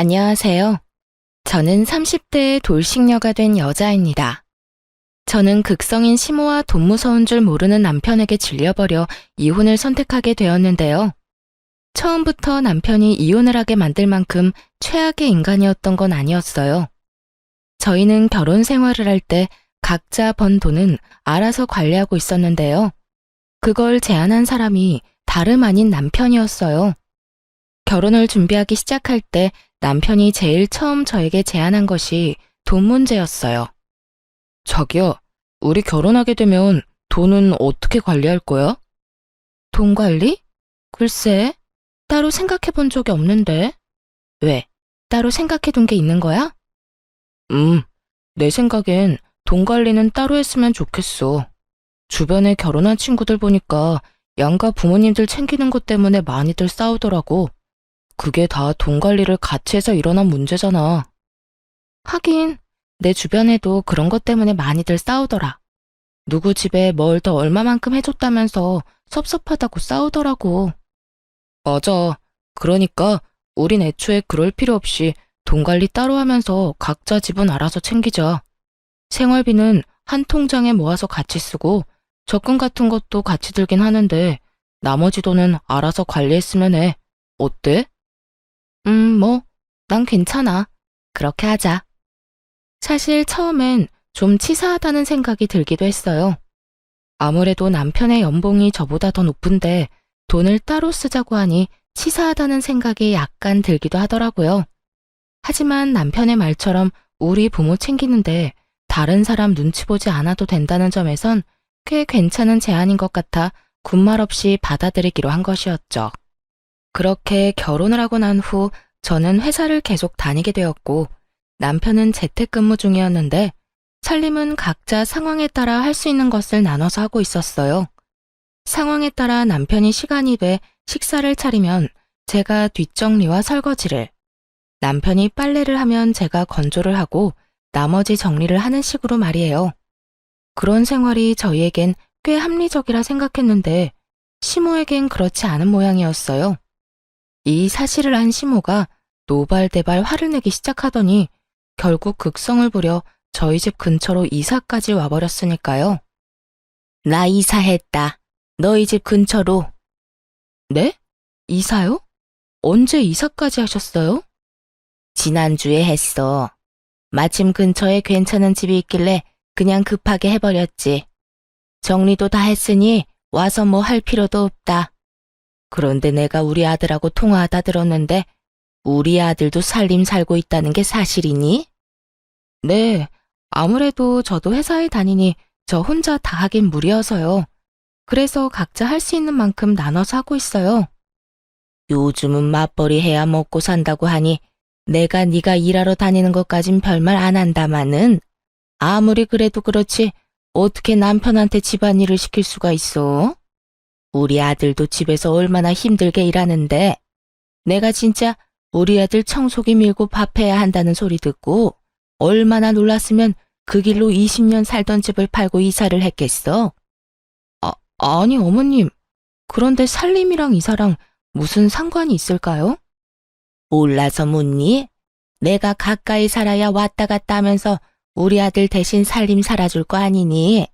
안녕하세요. 저는 30대의 돌싱녀가 된 여자입니다. 저는 극성인 시모와 돈 무서운 줄 모르는 남편에게 질려버려 이혼을 선택하게 되었는데요. 처음부터 남편이 이혼을 하게 만들 만큼 최악의 인간이었던 건 아니었어요. 저희는 결혼 생활을 할 때 각자 번 돈은 알아서 관리하고 있었는데요. 그걸 제안한 사람이 다름 아닌 남편이었어요. 결혼을 준비하기 시작할 때 남편이 제일 처음 저에게 제안한 것이 돈 문제였어요. 자기야, 우리 결혼하게 되면 돈은 어떻게 관리할 거야? 돈 관리? 글쎄, 따로 생각해 본 적이 없는데. 왜? 따로 생각해 둔 게 있는 거야? 내 생각엔 돈 관리는 따로 했으면 좋겠어. 주변에 결혼한 친구들 보니까 양가 부모님들 챙기는 것 때문에 많이들 싸우더라고. 그게 다 돈 관리를 같이 해서 일어난 문제잖아. 하긴 내 주변에도 그런 것 때문에 많이들 싸우더라. 누구 집에 뭘 더 얼마만큼 해줬다면서 섭섭하다고 싸우더라고. 맞아. 그러니까 우린 애초에 그럴 필요 없이 돈 관리 따로 하면서 각자 집은 알아서 챙기자. 생활비는 한 통장에 모아서 같이 쓰고 적금 같은 것도 같이 들긴 하는데 나머지 돈은 알아서 관리했으면 해. 어때? 뭐, 난 괜찮아. 그렇게 하자. 사실 처음엔 좀 치사하다는 생각이 들기도 했어요. 아무래도 남편의 연봉이 저보다 더 높은데 돈을 따로 쓰자고 하니 치사하다는 생각이 약간 들기도 하더라고요. 하지만 남편의 말처럼 우리 부모 챙기는데 다른 사람 눈치 보지 않아도 된다는 점에선 꽤 괜찮은 제안인 것 같아 군말 없이 받아들이기로 한 것이었죠. 그렇게 결혼을 하고 난 후 저는 회사를 계속 다니게 되었고 남편은 재택근무 중이었는데 살림은 각자 상황에 따라 할 수 있는 것을 나눠서 하고 있었어요. 상황에 따라 남편이 시간이 돼 식사를 차리면 제가 뒷정리와 설거지를, 남편이 빨래를 하면 제가 건조를 하고 나머지 정리를 하는 식으로 말이에요. 그런 생활이 저희에겐 꽤 합리적이라 생각했는데 시모에겐 그렇지 않은 모양이었어요. 이 사실을 안 시모가 노발대발 화를 내기 시작하더니 결국 극성을 부려 저희 집 근처로 이사까지 와버렸으니까요. 나 이사했다. 너희 집 근처로. 네? 이사요? 언제 이사까지 하셨어요? 지난주에 했어. 마침 근처에 괜찮은 집이 있길래 그냥 급하게 해버렸지. 정리도 다 했으니 와서 뭐 할 필요도 없다. 그런데 내가 우리 아들하고 통화하다 들었는데 우리 아들도 살림 살고 있다는 게 사실이니? 네, 아무래도 저도 회사에 다니니 저 혼자 다 하긴 무리여서요. 그래서 각자 할 수 있는 만큼 나눠서 하고 있어요. 요즘은 맞벌이 해야 먹고 산다고 하니 내가 네가 일하러 다니는 것까진 별말 안 한다마는 아무리 그래도 그렇지 어떻게 남편한테 집안일을 시킬 수가 있어? 우리 아들도 집에서 얼마나 힘들게 일하는데 내가 진짜 우리 아들 청소기 밀고 밥해야 한다는 소리 듣고 얼마나 놀랐으면 그 길로 20년 살던 집을 팔고 이사를 했겠어? 아니 어머님, 그런데 살림이랑 이사랑 무슨 상관이 있을까요? 몰라서 묻니? 내가 가까이 살아야 왔다 갔다 하면서 우리 아들 대신 살림 살아줄 거 아니니?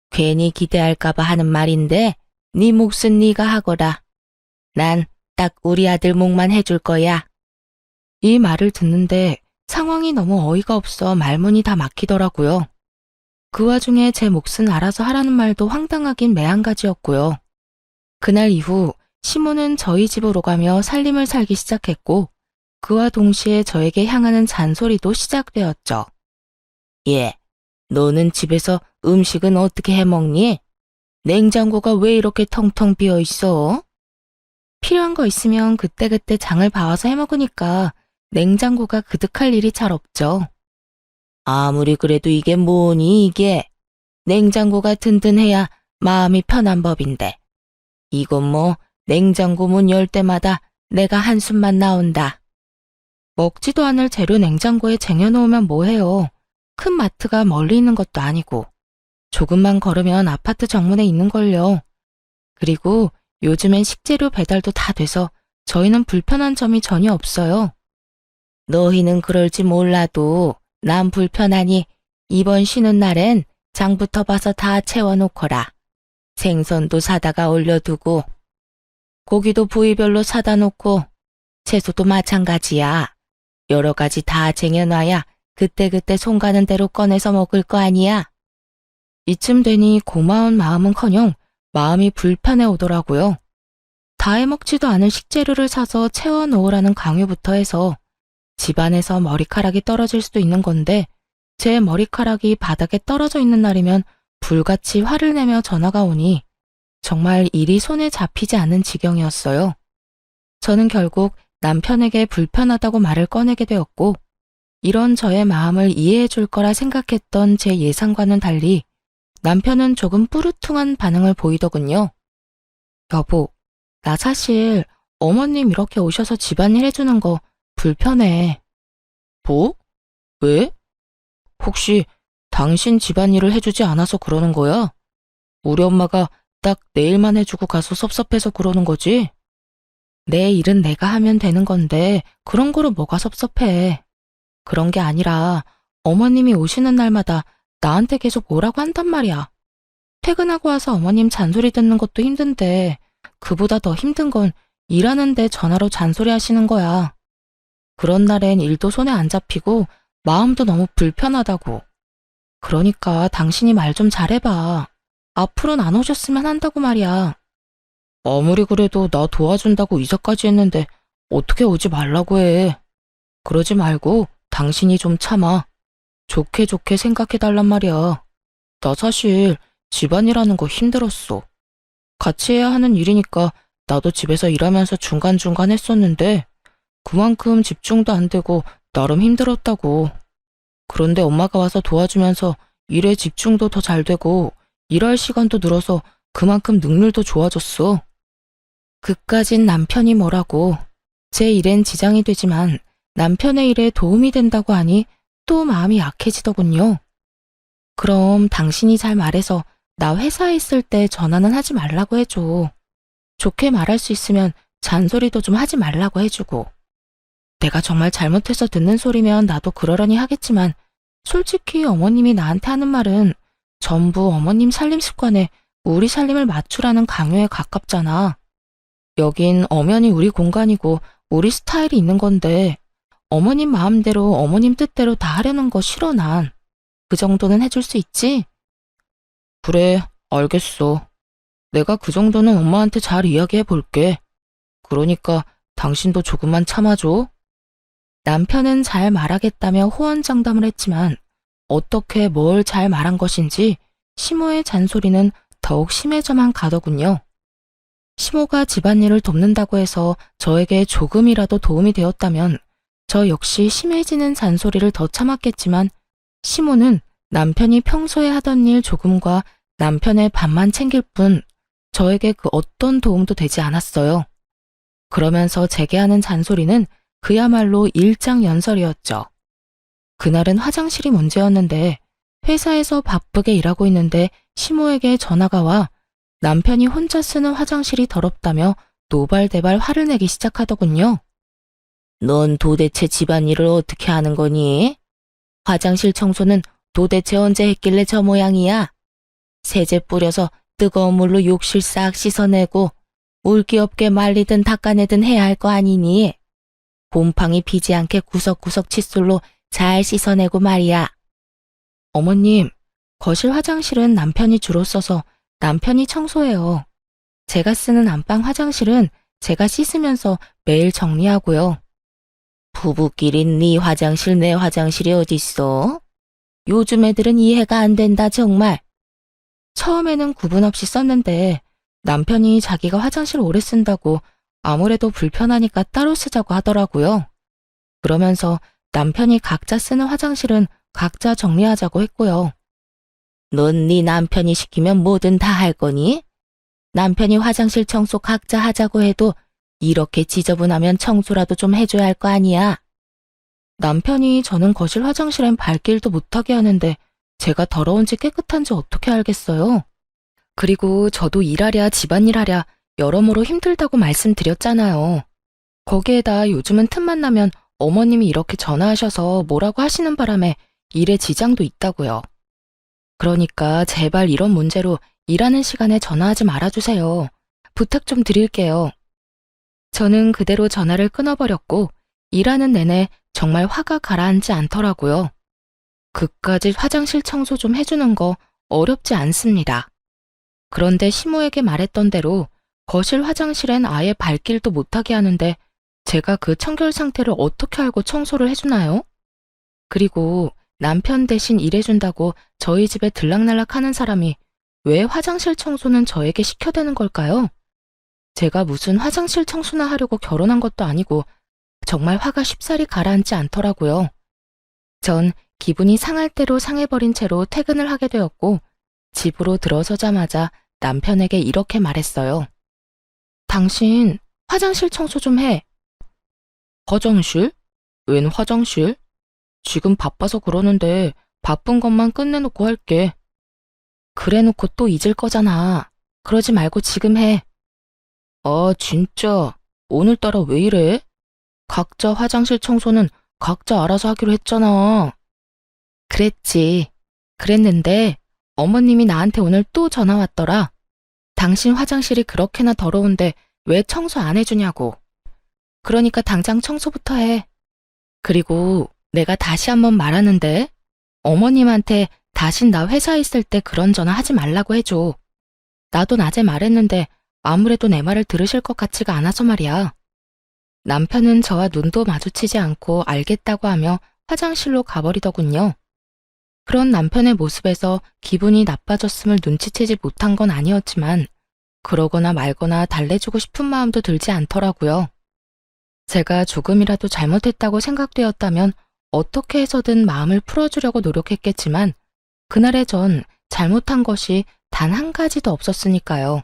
괜히 기대할까봐 하는 말인데 네 몫은 네가 하거라. 난 딱 우리 아들 몫만 해줄 거야. 이 말을 듣는데 상황이 너무 어이가 없어 말문이 다 막히더라고요. 그 와중에 제 몫은 알아서 하라는 말도 황당하긴 매한가지였고요. 그날 이후 시모는 저희 집으로 가며 살림을 살기 시작했고 그와 동시에 저에게 향하는 잔소리도 시작되었죠. 예, 너는 집에서 음식은 어떻게 해먹니? 냉장고가 왜 이렇게 텅텅 비어 있어? 필요한 거 있으면 그때그때 장을 봐와서 해먹으니까 냉장고가 그득할 일이 잘 없죠. 아무리 그래도 이게 뭐니 이게. 냉장고가 든든해야 마음이 편한 법인데. 이건 뭐 냉장고 문 열 때마다 내가 한숨만 나온다. 먹지도 않을 재료 냉장고에 쟁여놓으면 뭐해요. 큰 마트가 멀리 있는 것도 아니고. 조금만 걸으면 아파트 정문에 있는걸요. 그리고 요즘엔 식재료 배달도 다 돼서 저희는 불편한 점이 전혀 없어요. 너희는 그럴지 몰라도 난 불편하니 이번 쉬는 날엔 장부터 봐서 다 채워놓거라. 생선도 사다가 올려두고 고기도 부위별로 사다 놓고 채소도 마찬가지야. 여러 가지 다 쟁여놔야 그때그때 손 가는 대로 꺼내서 먹을 거 아니야. 이쯤 되니 고마운 마음은커녕 마음이 불편해 오더라고요. 다 해먹지도 않은 식재료를 사서 채워 놓으라는 강요부터 해서 집안에서 머리카락이 떨어질 수도 있는 건데 제 머리카락이 바닥에 떨어져 있는 날이면 불같이 화를 내며 전화가 오니 정말 일이 손에 잡히지 않는 지경이었어요. 저는 결국 남편에게 불편하다고 말을 꺼내게 되었고 이런 저의 마음을 이해해 줄 거라 생각했던 제 예상과는 달리 남편은 조금 뿌르퉁한 반응을 보이더군요. 여보, 나 사실 어머님 이렇게 오셔서 집안일 해주는 거 불편해. 뭐? 왜? 혹시 당신 집안일을 해주지 않아서 그러는 거야? 우리 엄마가 딱 내 일만 해주고 가서 섭섭해서 그러는 거지? 내 일은 내가 하면 되는 건데 그런 거로 뭐가 섭섭해. 그런 게 아니라 어머님이 오시는 날마다 나한테 계속 오라고 한단 말이야. 퇴근하고 와서 어머님 잔소리 듣는 것도 힘든데 그보다 더 힘든 건 일하는데 전화로 잔소리 하시는 거야. 그런 날엔 일도 손에 안 잡히고 마음도 너무 불편하다고. 그러니까 당신이 말 좀 잘해봐. 앞으로는 안 오셨으면 한다고 말이야. 아무리 그래도 나 도와준다고 이사까지 했는데 어떻게 오지 말라고 해. 그러지 말고 당신이 좀 참아. 좋게 좋게 생각해달란 말이야. 나 사실 집안일하는 거 힘들었어. 같이 해야 하는 일이니까 나도 집에서 일하면서 중간중간 했었는데 그만큼 집중도 안 되고 나름 힘들었다고. 그런데 엄마가 와서 도와주면서 일에 집중도 더 잘 되고 일할 시간도 늘어서 그만큼 능률도 좋아졌어. 그까진 남편이 뭐라고. 제 일엔 지장이 되지만 남편의 일에 도움이 된다고 하니 또 마음이 약해지더군요. 그럼 당신이 잘 말해서 나 회사에 있을 때 전화는 하지 말라고 해줘. 좋게 말할 수 있으면 잔소리도 좀 하지 말라고 해주고. 내가 정말 잘못해서 듣는 소리면 나도 그러려니 하겠지만 솔직히 어머님이 나한테 하는 말은 전부 어머님 살림 습관에 우리 살림을 맞추라는 강요에 가깝잖아. 여긴 엄연히 우리 공간이고 우리 스타일이 있는 건데 어머님 마음대로 어머님 뜻대로 다 하려는 거 싫어 난. 그 정도는 해줄 수 있지? 그래, 알겠어. 내가 그 정도는 엄마한테 잘 이야기해 볼게. 그러니까 당신도 조금만 참아줘. 남편은 잘 말하겠다며 호언장담을 했지만 어떻게 뭘 잘 말한 것인지 시모의 잔소리는 더욱 심해져만 가더군요. 시모가 집안일을 돕는다고 해서 저에게 조금이라도 도움이 되었다면 저 역시 심해지는 잔소리를 더 참았겠지만 시모는 남편이 평소에 하던 일 조금과 남편의 밥만 챙길 뿐 저에게 그 어떤 도움도 되지 않았어요. 그러면서 제게 하는 잔소리는 그야말로 일장연설이었죠. 그날은 화장실이 문제였는데 회사에서 바쁘게 일하고 있는데 시모에게 전화가 와 남편이 혼자 쓰는 화장실이 더럽다며 노발대발 화를 내기 시작하더군요. 넌 도대체 집안일을 어떻게 하는 거니? 화장실 청소는 도대체 언제 했길래 저 모양이야? 세제 뿌려서 뜨거운 물로 욕실 싹 씻어내고 물기 없게 말리든 닦아내든 해야 할 거 아니니? 곰팡이 피지 않게 구석구석 칫솔로 잘 씻어내고 말이야. 어머님, 거실 화장실은 남편이 주로 써서 남편이 청소해요. 제가 쓰는 안방 화장실은 제가 씻으면서 매일 정리하고요. 부부끼리 네 화장실 내 화장실이 어딨어? 요즘 애들은 이해가 안 된다 정말. 처음에는 구분 없이 썼는데 남편이 자기가 화장실 오래 쓴다고 아무래도 불편하니까 따로 쓰자고 하더라고요. 그러면서 남편이 각자 쓰는 화장실은 각자 정리하자고 했고요. 넌 네 남편이 시키면 뭐든 다 할 거니? 남편이 화장실 청소 각자 하자고 해도 이렇게 지저분하면 청소라도 좀 해줘야 할 거 아니야. 남편이 저는 거실 화장실엔 발길도 못하게 하는데 제가 더러운지 깨끗한지 어떻게 알겠어요? 그리고 저도 일하랴 집안일하랴 여러모로 힘들다고 말씀드렸잖아요. 거기에다 요즘은 틈만 나면 어머님이 이렇게 전화하셔서 뭐라고 하시는 바람에 일에 지장도 있다고요. 그러니까 제발 이런 문제로 일하는 시간에 전화하지 말아주세요. 부탁 좀 드릴게요. 저는 그대로 전화를 끊어버렸고 일하는 내내 정말 화가 가라앉지 않더라고요. 그까짓 화장실 청소 좀 해주는 거 어렵지 않습니다. 그런데 시모에게 말했던 대로 거실 화장실엔 아예 발길도 못하게 하는데 제가 그 청결 상태를 어떻게 알고 청소를 해주나요? 그리고 남편 대신 일해준다고 저희 집에 들락날락 하는 사람이 왜 화장실 청소는 저에게 시켜대는 걸까요? 제가 무슨 화장실 청소나 하려고 결혼한 것도 아니고 정말 화가 쉽사리 가라앉지 않더라고요. 전 기분이 상할 대로 상해버린 채로 퇴근을 하게 되었고 집으로 들어서자마자 남편에게 이렇게 말했어요. 당신 화장실 청소 좀 해. 화장실? 웬 화장실? 지금 바빠서 그러는데 바쁜 것만 끝내놓고 할게. 그래놓고 또 잊을 거잖아. 그러지 말고 지금 해. 아, 진짜. 오늘따라 왜 이래? 각자 화장실 청소는 각자 알아서 하기로 했잖아. 그랬지. 그랬는데 어머님이 나한테 오늘 또 전화 왔더라. 당신 화장실이 그렇게나 더러운데 왜 청소 안 해주냐고. 그러니까 당장 청소부터 해. 그리고 내가 다시 한번 말하는데 어머님한테 다신 나 회사에 있을 때 그런 전화 하지 말라고 해줘. 나도 낮에 말했는데 아무래도 내 말을 들으실 것 같지가 않아서 말이야. 남편은 저와 눈도 마주치지 않고 알겠다고 하며 화장실로 가버리더군요. 그런 남편의 모습에서 기분이 나빠졌음을 눈치채지 못한 건 아니었지만 그러거나 말거나 달래주고 싶은 마음도 들지 않더라고요. 제가 조금이라도 잘못했다고 생각되었다면 어떻게 해서든 마음을 풀어주려고 노력했겠지만 그날의 전 잘못한 것이 단 한 가지도 없었으니까요.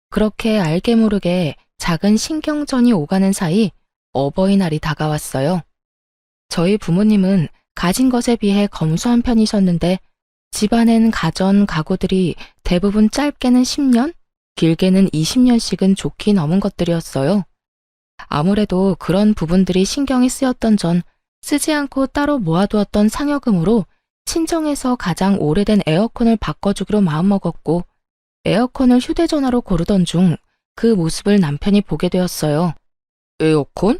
그렇게 알게 모르게 작은 신경전이 오가는 사이 어버이날이 다가왔어요. 저희 부모님은 가진 것에 비해 검소한 편이셨는데 집안엔 가전, 가구들이 대부분 짧게는 10년, 길게는 20년씩은 좋게 넘은 것들이었어요. 아무래도 그런 부분들이 신경이 쓰였던 전 쓰지 않고 따로 모아두었던 상여금으로 친정에서 가장 오래된 에어컨을 바꿔주기로 마음먹었고 에어컨을 휴대전화로 고르던 중 그 모습을 남편이 보게 되었어요. 에어컨?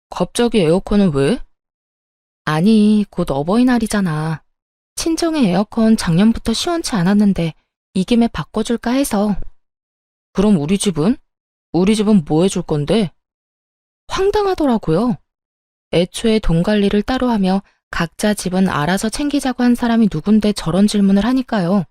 갑자기 에어컨은 왜? 아니, 곧 어버이날이잖아. 친정의 에어컨 작년부터 시원치 않았는데 이 김에 바꿔줄까 해서. 그럼 우리 집은? 우리 집은 뭐 해줄 건데? 황당하더라고요. 애초에 돈 관리를 따로 하며 각자 집은 알아서 챙기자고 한 사람이 누군데 저런 질문을 하니까요.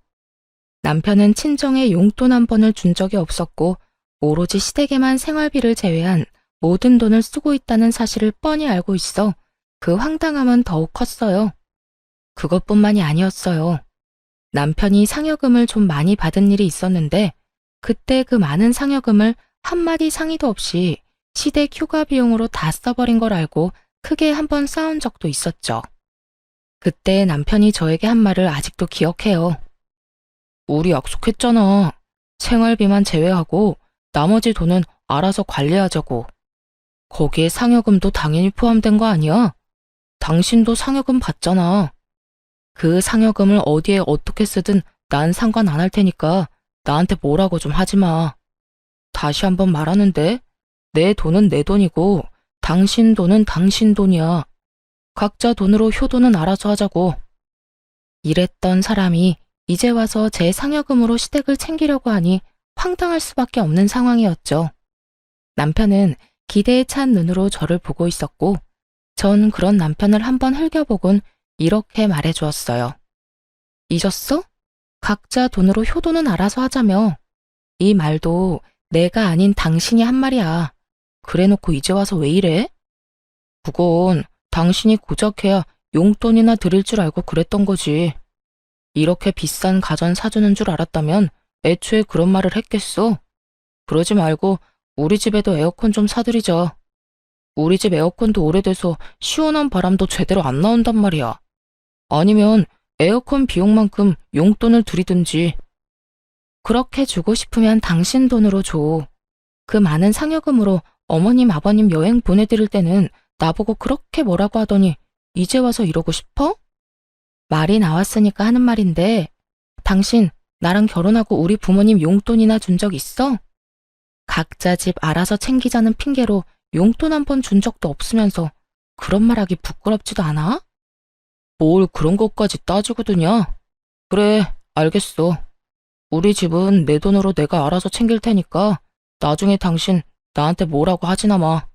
남편은 친정에 용돈 한 번을 준 적이 없었고 오로지 시댁에만 생활비를 제외한 모든 돈을 쓰고 있다는 사실을 뻔히 알고 있어 그 황당함은 더욱 컸어요. 그것뿐만이 아니었어요. 남편이 상여금을 좀 많이 받은 일이 있었는데 그때 그 많은 상여금을 한마디 상의도 없이 시댁 휴가 비용으로 다 써버린 걸 알고 크게 한번 싸운 적도 있었죠. 그때 남편이 저에게 한 말을 아직도 기억해요. 우리 약속했잖아. 생활비만 제외하고 나머지 돈은 알아서 관리하자고. 거기에 상여금도 당연히 포함된 거 아니야? 당신도 상여금 받잖아. 그 상여금을 어디에 어떻게 쓰든 난 상관 안 할 테니까 나한테 뭐라고 좀 하지 마. 다시 한번 말하는데 내 돈은 내 돈이고 당신 돈은 당신 돈이야. 각자 돈으로 효도는 알아서 하자고. 이랬던 사람이 이제 와서 제 상여금으로 시댁을 챙기려고 하니 황당할 수밖에 없는 상황이었죠. 남편은 기대에 찬 눈으로 저를 보고 있었고 전 그런 남편을 한번 흘겨보곤 이렇게 말해주었어요. 잊었어? 각자 돈으로 효도는 알아서 하자며. 이 말도 내가 아닌 당신이 한 말이야. 그래놓고 이제 와서 왜 이래? 그건 당신이 고작해야 용돈이나 드릴 줄 알고 그랬던 거지. 이렇게 비싼 가전 사주는 줄 알았다면 애초에 그런 말을 했겠어. 그러지 말고 우리 집에도 에어컨 좀 사드리자. 우리 집 에어컨도 오래돼서 시원한 바람도 제대로 안 나온단 말이야. 아니면 에어컨 비용만큼 용돈을 드리든지. 그렇게 주고 싶으면 당신 돈으로 줘. 그 많은 상여금으로 어머님, 아버님 여행 보내드릴 때는 나보고 그렇게 뭐라고 하더니 이제 와서 이러고 싶어? 말이 나왔으니까 하는 말인데 당신 나랑 결혼하고 우리 부모님 용돈이나 준 적 있어? 각자 집 알아서 챙기자는 핑계로 용돈 한 번 준 적도 없으면서 그런 말하기 부끄럽지도 않아? 뭘 그런 것까지 따지고 드냐? 그래, 알겠어. 우리 집은 내 돈으로 내가 알아서 챙길 테니까 나중에 당신 나한테 뭐라고 하지나 마.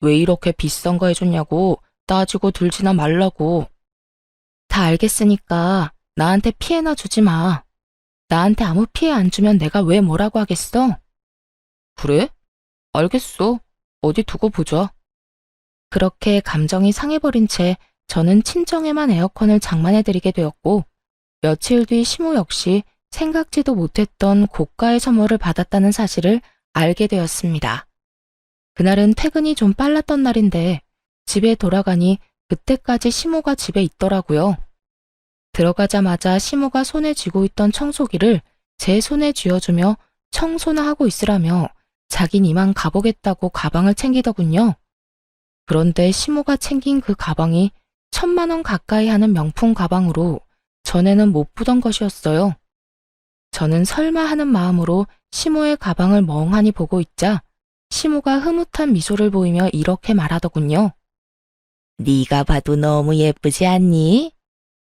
왜 이렇게 비싼 거 해줬냐고 따지고 들지나 말라고. 다 알겠으니까 나한테 피해나 주지 마. 나한테 아무 피해 안 주면 내가 왜 뭐라고 하겠어? 그래? 알겠어. 어디 두고 보자. 그렇게 감정이 상해버린 채 저는 친정에만 에어컨을 장만해드리게 되었고 며칠 뒤 시모 역시 생각지도 못했던 고가의 선물을 받았다는 사실을 알게 되었습니다. 그날은 퇴근이 좀 빨랐던 날인데 집에 돌아가니 그때까지 시모가 집에 있더라고요. 들어가자마자 시모가 손에 쥐고 있던 청소기를 제 손에 쥐어주며 청소나 하고 있으라며 자긴 이만 가보겠다고 가방을 챙기더군요. 그런데 시모가 챙긴 그 가방이 1,000만 원 가까이 하는 명품 가방으로 전에는 못 보던 것이었어요. 저는 설마 하는 마음으로 시모의 가방을 멍하니 보고 있자 시모가 흐뭇한 미소를 보이며 이렇게 말하더군요. 네가 봐도 너무 예쁘지 않니?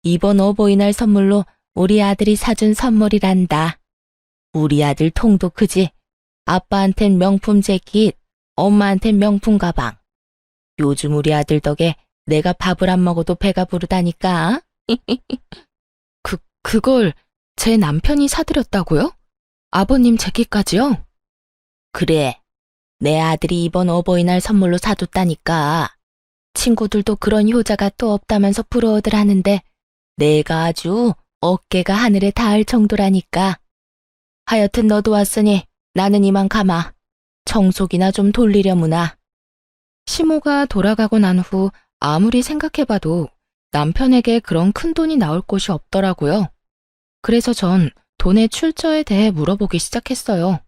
이번 어버이날 선물로 우리 아들이 사준 선물이란다. 우리 아들 통도 크지? 아빠한텐 명품 재킷, 엄마한텐 명품 가방. 요즘 우리 아들 덕에 내가 밥을 안 먹어도 배가 부르다니까. 그걸 제 남편이 사드렸다고요? 아버님 재킷까지요? 그래. 내 아들이 이번 어버이날 선물로 사줬다니까. 친구들도 그런 효자가 또 없다면서 부러워들 하는데 내가 아주 어깨가 하늘에 닿을 정도라니까. 하여튼 너도 왔으니 나는 이만 가마. 청소기나 좀 돌리려무나. 시모가 돌아가고 난 후 아무리 생각해봐도 남편에게 그런 큰 돈이 나올 곳이 없더라고요. 그래서 전 돈의 출처에 대해 물어보기 시작했어요.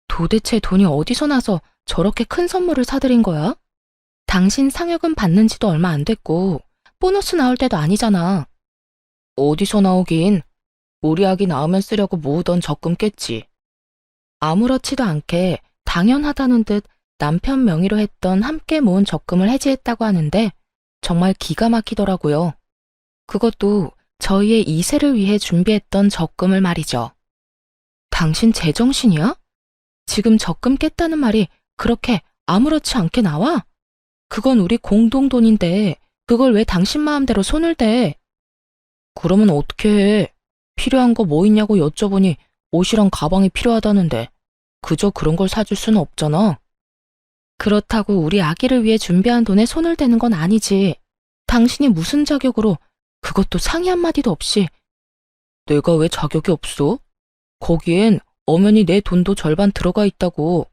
도대체 돈이 어디서 나서 저렇게 큰 선물을 사드린 거야? 당신 상여금 받는 지도 얼마 안 됐고 보너스 나올 때도 아니잖아. 어디서 나오긴. 우리 아기 낳으면 쓰려고 모으던 적금 깼지. 아무렇지도 않게 당연하다는 듯 남편 명의로 했던 함께 모은 적금을 해지했다고 하는데 정말 기가 막히더라고요. 그것도 저희의 2세를 위해 준비했던 적금을 말이죠. 당신 제정신이야? 지금 적금 깼다는 말이 그렇게 아무렇지 않게 나와? 그건 우리 공동돈인데 그걸 왜 당신 마음대로 손을 대? 그러면 어떻게 해? 필요한 거 뭐 있냐고 여쭤보니 옷이랑 가방이 필요하다는데 그저 그런 걸 사줄 수는 없잖아. 그렇다고 우리 아기를 위해 준비한 돈에 손을 대는 건 아니지. 당신이 무슨 자격으로 그것도 상의 한마디도 없이. 내가 왜 자격이 없어? 거기엔 엄연히 내 돈도 절반 들어가 있다고.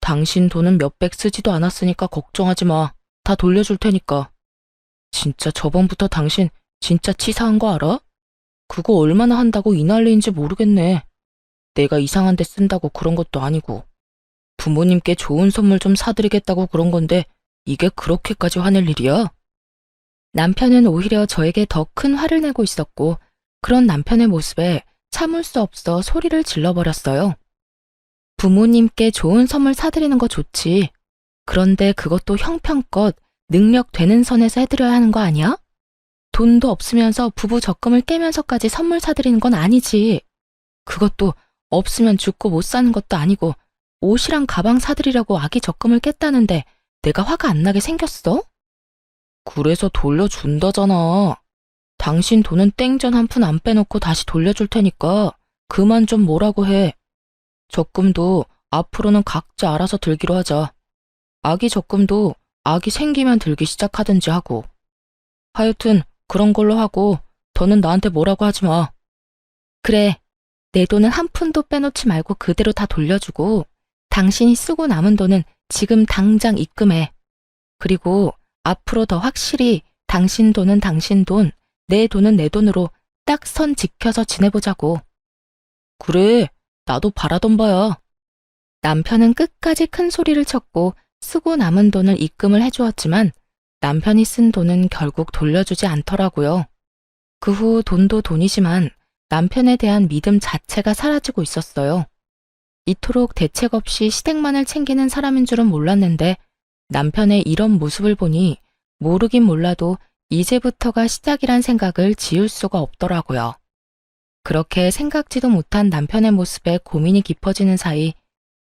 당신 돈은 몇백 쓰지도 않았으니까 걱정하지 마. 다 돌려줄 테니까. 진짜 저번부터 당신 진짜 치사한 거 알아? 그거 얼마나 한다고 이 난리인지 모르겠네. 내가 이상한 데 쓴다고 그런 것도 아니고. 부모님께 좋은 선물 좀 사드리겠다고 그런 건데 이게 그렇게까지 화낼 일이야? 남편은 오히려 저에게 더 큰 화를 내고 있었고 그런 남편의 모습에 참을 수 없어 소리를 질러버렸어요. 부모님께 좋은 선물 사드리는 거 좋지. 그런데 그것도 형편껏 능력 되는 선에서 해드려야 하는 거 아니야? 돈도 없으면서 부부 적금을 깨면서까지 선물 사드리는 건 아니지. 그것도 없으면 죽고 못 사는 것도 아니고 옷이랑 가방 사드리려고 아기 적금을 깼다는데 내가 화가 안 나게 생겼어? 그래서 돌려준다잖아. 당신 돈은 땡전 한 푼 안 빼놓고 다시 돌려줄 테니까 그만 좀 뭐라고 해. 적금도 앞으로는 각자 알아서 들기로 하자. 아기 적금도 아기 생기면 들기 시작하든지 하고. 하여튼 그런 걸로 하고 더는 나한테 뭐라고 하지 마. 그래, 내 돈은 한 푼도 빼놓지 말고 그대로 다 돌려주고 당신이 쓰고 남은 돈은 지금 당장 입금해. 그리고 앞으로 더 확실히 당신 돈은 당신 돈, 내 돈은 내 돈으로 딱 선 지켜서 지내보자고. 그래, 나도 바라던 바야. 남편은 끝까지 큰 소리를 쳤고 쓰고 남은 돈을 입금을 해주었지만 남편이 쓴 돈은 결국 돌려주지 않더라고요. 그 후 돈도 돈이지만 남편에 대한 믿음 자체가 사라지고 있었어요. 이토록 대책 없이 시댁만을 챙기는 사람인 줄은 몰랐는데 남편의 이런 모습을 보니 모르긴 몰라도 이제부터가 시작이란 생각을 지울 수가 없더라고요. 그렇게 생각지도 못한 남편의 모습에 고민이 깊어지는 사이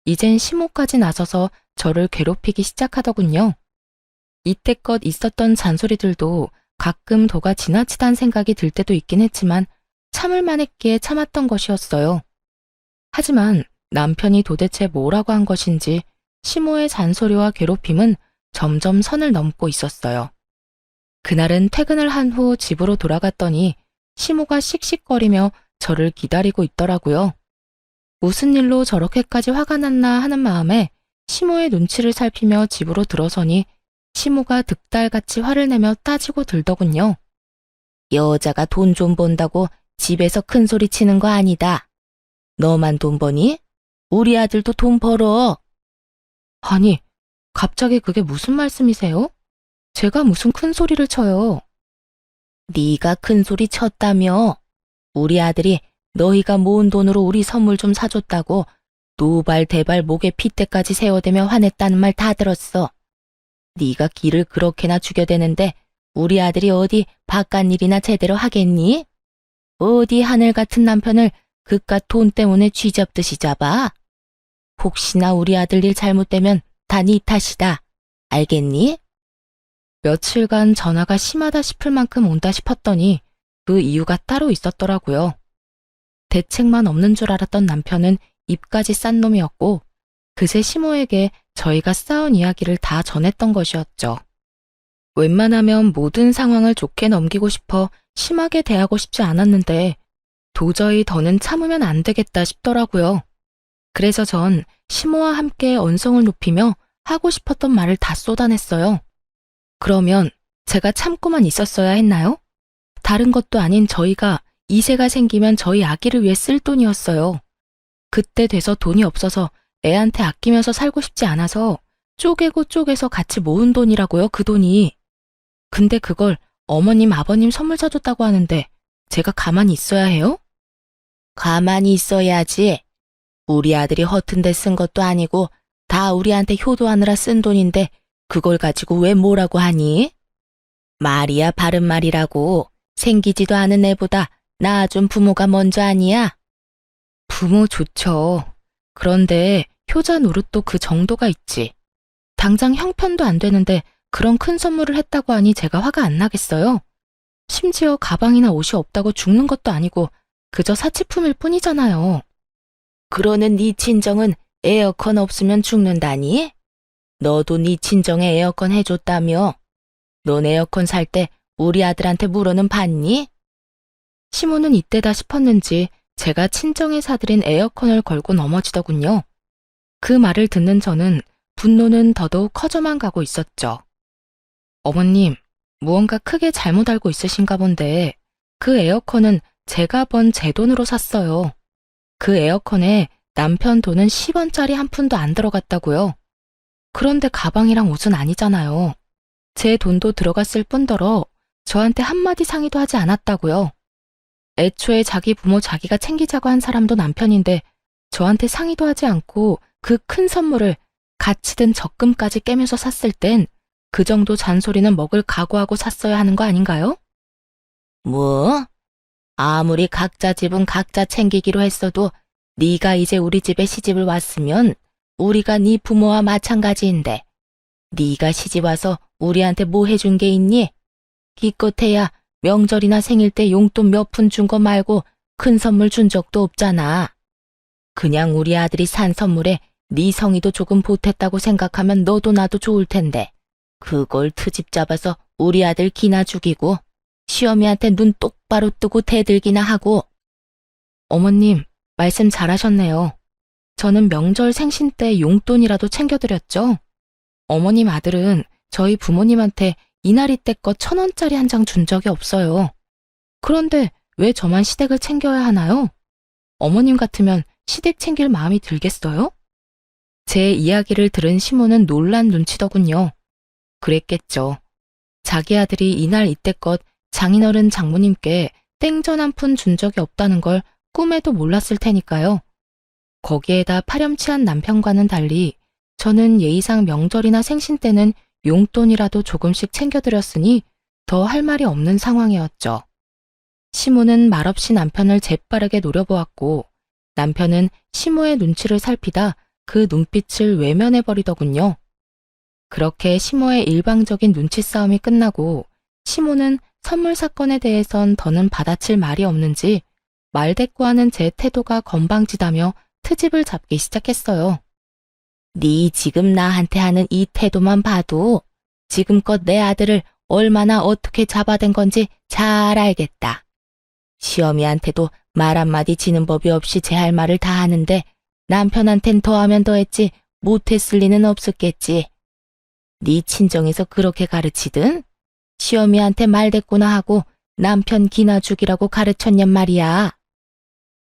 이젠 시모까지 나서서 저를 괴롭히기 시작하더군요. 이때껏 있었던 잔소리들도 가끔 도가 지나치단 생각이 들 때도 있긴 했지만 참을 만했기에 참았던 것이었어요. 하지만 남편이 도대체 뭐라고 한 것인지 시모의 잔소리와 괴롭힘은 점점 선을 넘고 있었어요. 그날은 퇴근을 한 후 집으로 돌아갔더니 시모가 씩씩거리며 저를 기다리고 있더라고요. 무슨 일로 저렇게까지 화가 났나 하는 마음에 시모의 눈치를 살피며 집으로 들어서니 시모가 득달같이 화를 내며 따지고 들더군요. 여자가 돈 좀 번다고 집에서 큰 소리 치는 거 아니다. 너만 돈 버니? 우리 아들도 돈 벌어. 아니, 갑자기 그게 무슨 말씀이세요? 제가 무슨 큰 소리를 쳐요. 네가 큰 소리 쳤다며. 우리 아들이 너희가 모은 돈으로 우리 선물 좀 사줬다고 노발대발 목에 핏대까지 세워대며 화냈다는 말 다 들었어. 네가 기를 그렇게나 죽여대는데 우리 아들이 어디 바깥 일이나 제대로 하겠니? 어디 하늘 같은 남편을 그깟 돈 때문에 쥐잡듯이 잡아? 혹시나 우리 아들 일 잘못되면 다 네 탓이다. 알겠니? 며칠간 전화가 심하다 싶을 만큼 온다 싶었더니 그 이유가 따로 있었더라고요. 대책만 없는 줄 알았던 남편은 입까지 싼 놈이었고 그새 시모에게 저희가 싸운 이야기를 다 전했던 것이었죠. 웬만하면 모든 상황을 좋게 넘기고 싶어 심하게 대하고 싶지 않았는데 도저히 더는 참으면 안 되겠다 싶더라고요. 그래서 전 시모와 함께 언성을 높이며 하고 싶었던 말을 다 쏟아냈어요. 그러면 제가 참고만 있었어야 했나요? 다른 것도 아닌 저희가 이세가 생기면 저희 아기를 위해 쓸 돈이었어요. 그때 돼서 돈이 없어서 애한테 아끼면서 살고 싶지 않아서 쪼개고 쪼개서 같이 모은 돈이라고요, 그 돈이. 근데 그걸 어머님, 아버님 선물 사줬다고 하는데 제가 가만히 있어야 해요? 가만히 있어야지. 우리 아들이 허튼 데 쓴 것도 아니고 다 우리한테 효도하느라 쓴 돈인데 그걸 가지고 왜 뭐라고 하니? 말이야 바른 말이라고. 생기지도 않은 애보다 낳아준 부모가 먼저 아니야? 부모 좋죠. 그런데 효자 노릇도 그 정도가 있지. 당장 형편도 안 되는데 그런 큰 선물을 했다고 하니 제가 화가 안 나겠어요? 심지어 가방이나 옷이 없다고 죽는 것도 아니고 그저 사치품일 뿐이잖아요. 그러는 네 친정은 에어컨 없으면 죽는다니? 너도 네 친정에 에어컨 해줬다며? 넌 에어컨 살 때 우리 아들한테 물어는 봤니? 시모는 이때다 싶었는지 제가 친정에 사들인 에어컨을 걸고 넘어지더군요. 그 말을 듣는 저는 분노는 더더욱 커져만 가고 있었죠. 어머님, 무언가 크게 잘못 알고 있으신가 본데 그 에어컨은 제가 번 제 돈으로 샀어요. 그 에어컨에 남편 돈은 10원짜리 한 푼도 안 들어갔다고요. 그런데 가방이랑 옷은 아니잖아요. 제 돈도 들어갔을 뿐더러 저한테 한마디 상의도 하지 않았다고요. 애초에 자기 부모 자기가 챙기자고 한 사람도 남편인데 저한테 상의도 하지 않고 그 큰 선물을 같이 든 적금까지 깨면서 샀을 땐 그 정도 잔소리는 먹을 각오하고 샀어야 하는 거 아닌가요? 뭐? 아무리 각자 집은 각자 챙기기로 했어도 네가 이제 우리 집에 시집을 왔으면 우리가 네 부모와 마찬가지인데 네가 시집 와서 우리한테 뭐 해준 게 있니? 기껏해야 명절이나 생일 때 용돈 몇 푼 준 거 말고 큰 선물 준 적도 없잖아. 그냥 우리 아들이 산 선물에 네 성의도 조금 보탰다고 생각하면 너도 나도 좋을 텐데 그걸 트집 잡아서 우리 아들 기나 죽이고 시어미한테 눈 똑바로 뜨고 대들기나 하고. 어머님, 말씀 잘하셨네요. 저는 명절 생신 때 용돈이라도 챙겨드렸죠. 어머님 아들은 저희 부모님한테 이날이 때껏 1,000원짜리 한 장 준 적이 없어요. 그런데 왜 저만 시댁을 챙겨야 하나요? 어머님 같으면 시댁 챙길 마음이 들겠어요? 제 이야기를 들은 시모는 놀란 눈치더군요. 그랬겠죠. 자기 아들이 이날 이때껏 장인어른 장모님께 땡전 한 푼 준 적이 없다는 걸 꿈에도 몰랐을 테니까요. 거기에다 파렴치한 남편과는 달리 저는 예의상 명절이나 생신 때는 용돈이라도 조금씩 챙겨드렸으니 더 할 말이 없는 상황이었죠. 시모는 말없이 남편을 재빠르게 노려보았고 남편은 시모의 눈치를 살피다 그 눈빛을 외면해버리더군요. 그렇게 시모의 일방적인 눈치 싸움이 끝나고 시모는 선물 사건에 대해선 더는 받아칠 말이 없는지 말대꾸하는 제 태도가 건방지다며 트집을 잡기 시작했어요. 네 지금 나한테 하는 이 태도만 봐도 지금껏 내 아들을 얼마나 어떻게 잡아댄 건지 잘 알겠다. 시어미한테도 말 한마디 지는 법이 없이 제 할 말을 다 하는데 남편한텐 더하면 더했지 못했을 리는 없었겠지. 네 친정에서 그렇게 가르치든 시어미한테 말대꾸나 하고 남편 기나 죽이라고 가르쳤냔 말이야.